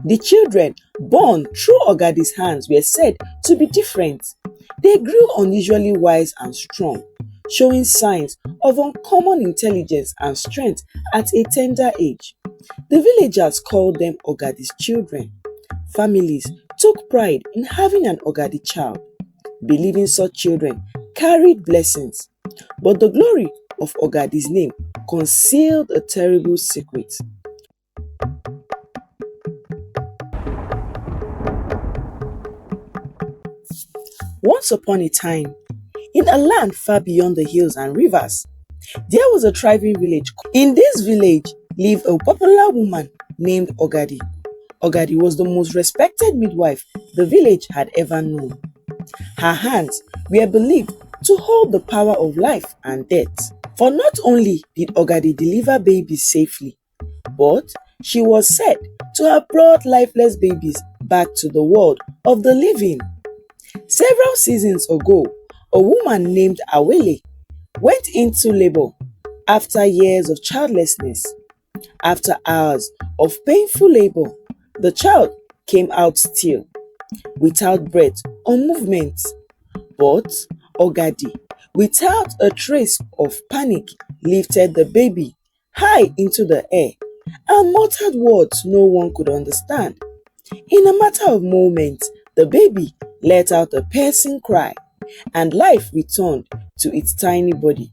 The children born through Ogadi's hands were said to be different. They grew unusually wise and strong, showing signs of uncommon intelligence and strength at a tender age. The villagers called them Ogadi's children. Families took pride in having an Ogadi child, believing such children carried blessings. But the glory of Ogadi's name concealed a terrible secret. Once upon a time, in a land far beyond the hills and rivers, there was a thriving village. In this village lived a popular woman named Ogadi. Ogadi was the most respected midwife the village had ever known. Her hands were believed to hold the power of life and death. For not only did Ogadi deliver babies safely, but she was said to have brought lifeless babies back to the world of the living. Several seasons ago, a woman named Awele went into labor after years of childlessness. After hours of painful labor, the child came out still, without breath or movement. But Ogadi, without a trace of panic, lifted the baby high into the air and muttered words no one could understand. In a matter of moments, the baby let out a piercing cry, and life returned to its tiny body.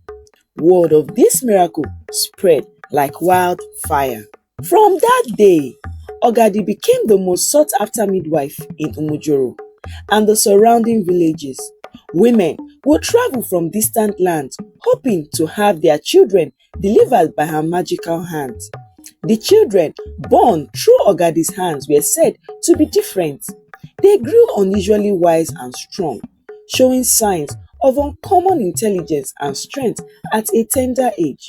Word of this miracle spread like wildfire. From that day, Ogadi became the most sought-after midwife in Umujoro and the surrounding villages. Women would travel from distant lands hoping to have their children delivered by her magical hands. The children born through Ogadi's hands were said to be different. They grew unusually wise and strong, showing signs of uncommon intelligence and strength at a tender age.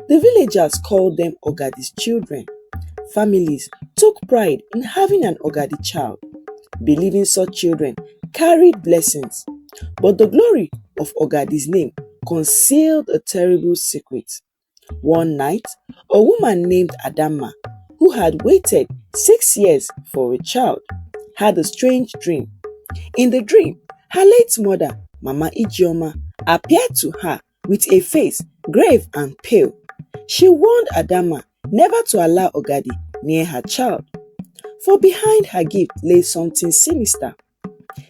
The villagers called them Ogadi's children. Families took pride in having an Ogadi child, believing such children carried blessings. But the glory of Ogadi's name concealed a terrible secret. One night, a woman named Adamma, who had waited 6 years for a child, had a strange dream. In the dream, her late mother, Mama Ijeoma, appeared to her with a face grave and pale. She warned Adamma never to allow Ogadi near her child, for behind her gift lay something sinister.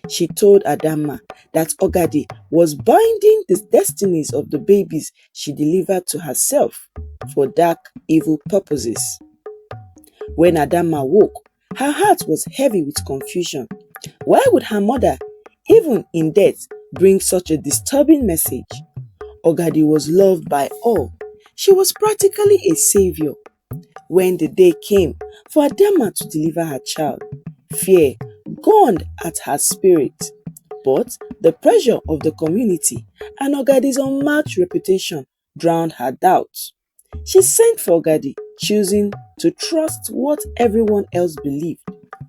She told Adamma that Ogadi was binding the destinies of the babies she delivered to herself for dark, evil purposes. When Adamma woke, her heart was heavy with confusion. Why would her mother, even in death, bring such a disturbing message? Ogadi was loved by all. She was practically a savior. When the day came for Adamma to deliver her child, fear gnawed at her spirit. But the pressure of the community and Ogadi's unmatched reputation drowned her doubts. She sent for Ogadi, choosing to trust what everyone else believed.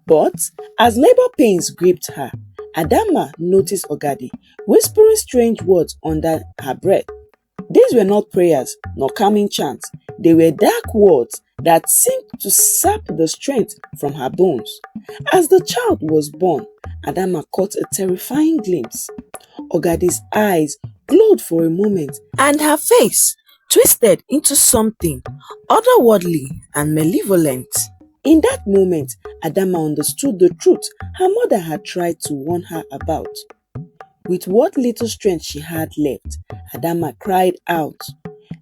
But as labor pains gripped her, Adamma noticed Ogadi whispering strange words under her breath. These were not prayers nor calming chants. They were dark words that seemed to sap the strength from her bones. As the child was born, Adamma caught a terrifying glimpse. Ogadi's eyes glowed for a moment, and her face twisted into something otherworldly and malevolent. In that moment, Adamma understood the truth her mother had tried to warn her about. With what little strength she had left, Adamma cried out,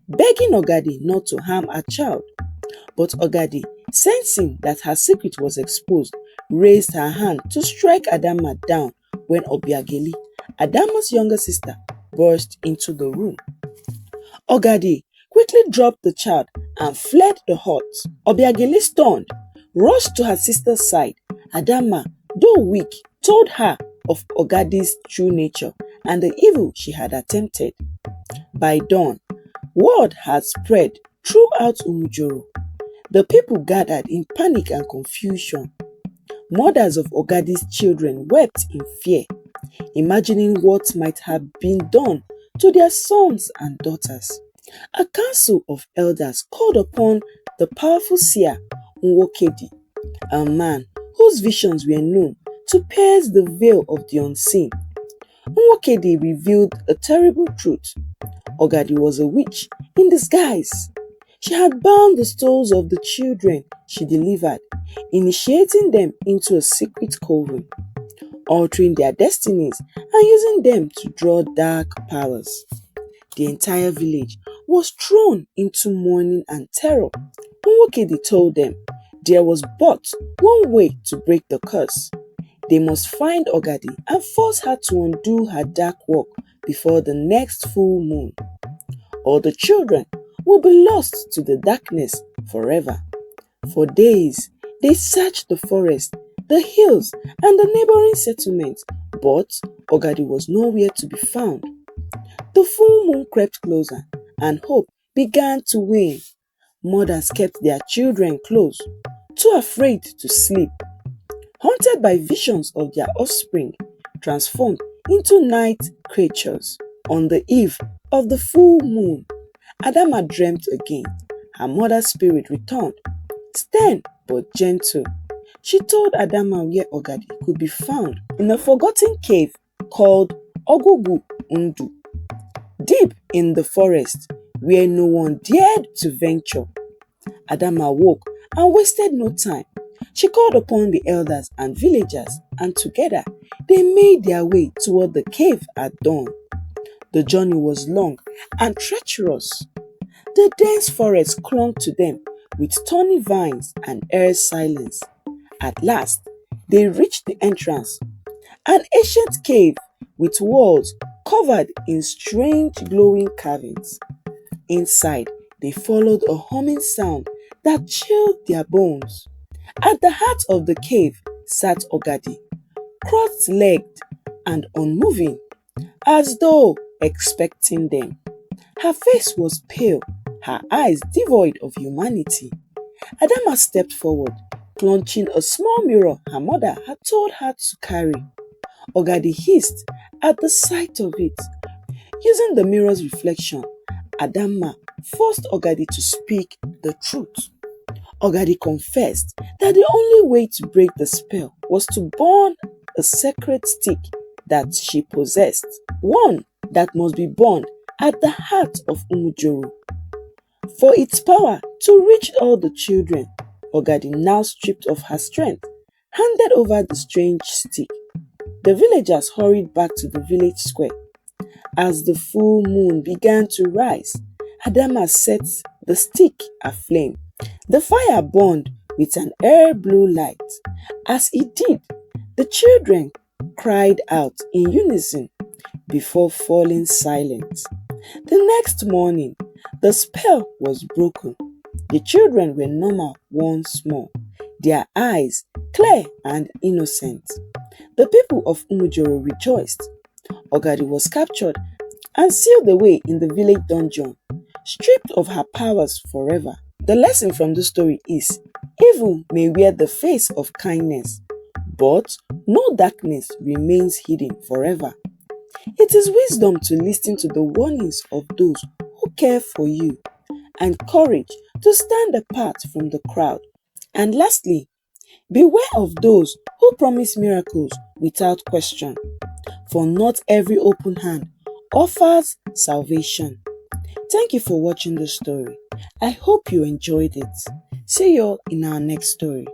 begging Ogadi not to harm her child. But Ogadi, sensing that her secret was exposed, raised her hand to strike Adamma down when Obiageli, Adamma's younger sister, burst into the room. Ogadi quickly dropped the child and fled the hut. Obiageli, stunned, rushed to her sister's side. Adamma, though weak, told her of Ogadi's true nature and the evil she had attempted. By dawn, word had spread throughout Umujoro. The people gathered in panic and confusion. Mothers of Ogadi's children wept in fear, imagining what might have been done to their sons and daughters. A council of elders called upon the powerful seer Nwokedi, a man Those visions were known to pierce the veil of the unseen. Nwokedi revealed a terrible truth. Ogadi was a witch in disguise. She had bound the souls of the children she delivered, initiating them into a secret coven, altering their destinies and using them to draw dark powers. The entire village was thrown into mourning and terror. Nwokedi told them there was but one way to break the curse. They must find Ogadi and force her to undo her dark work before the next full moon. All the children will be lost to the darkness forever. For days, they searched the forest, the hills, and the neighboring settlements, but Ogadi was nowhere to be found. The full moon crept closer, and hope began to wane. Mothers kept their children close, too afraid to sleep. Haunted by visions of their offspring, transformed into night creatures. On the eve of the full moon, Adama dreamt again. Her mother's spirit returned, stern but gentle. She told Adama where Ogadi could be found in a forgotten cave called Ogugu Undu, deep in the forest where no one dared to venture. Adama woke and wasted no time. She called upon the elders and villagers, and together they made their way toward the cave at dawn. The journey was long and treacherous. The dense forest clung to them with thorny vines and eerie silence. At last, they reached the entrance, an ancient cave with walls covered in strange glowing carvings. Inside, they followed a humming sound that chilled their bones. At the heart of the cave sat Ogadi, cross-legged and unmoving, as though expecting them. Her face was pale, her eyes devoid of humanity. Adama stepped forward, clutching a small mirror her mother had told her to carry. Ogadi hissed at the sight of it. Using the mirror's reflection, Adama forced Ogadi to speak the truth. Ogadi confessed that the only way to break the spell was to burn a sacred stick that she possessed, one that must be burned at the heart of Umujoro. For its power to reach all the children, Ogadi, now stripped of her strength, handed over the strange stick. The villagers hurried back to the village square. As the full moon began to rise, Adama set the stick aflame. The fire burned with an air blue light. As it did, the children cried out in unison before falling silent. The next morning, the spell was broken. The children were normal once more, their eyes clear and innocent. The people of Umujoro rejoiced. Ogadi was captured and sealed away in the village dungeon, stripped of her powers forever. The lesson from this story is, evil may wear the face of kindness, but no darkness remains hidden forever. It is wisdom to listen to the warnings of those who care for you, and courage to stand apart from the crowd. And lastly, beware of those who promise miracles without question, for not every open hand offers salvation. Thank you for watching this story. I hope you enjoyed it. See you in our next story.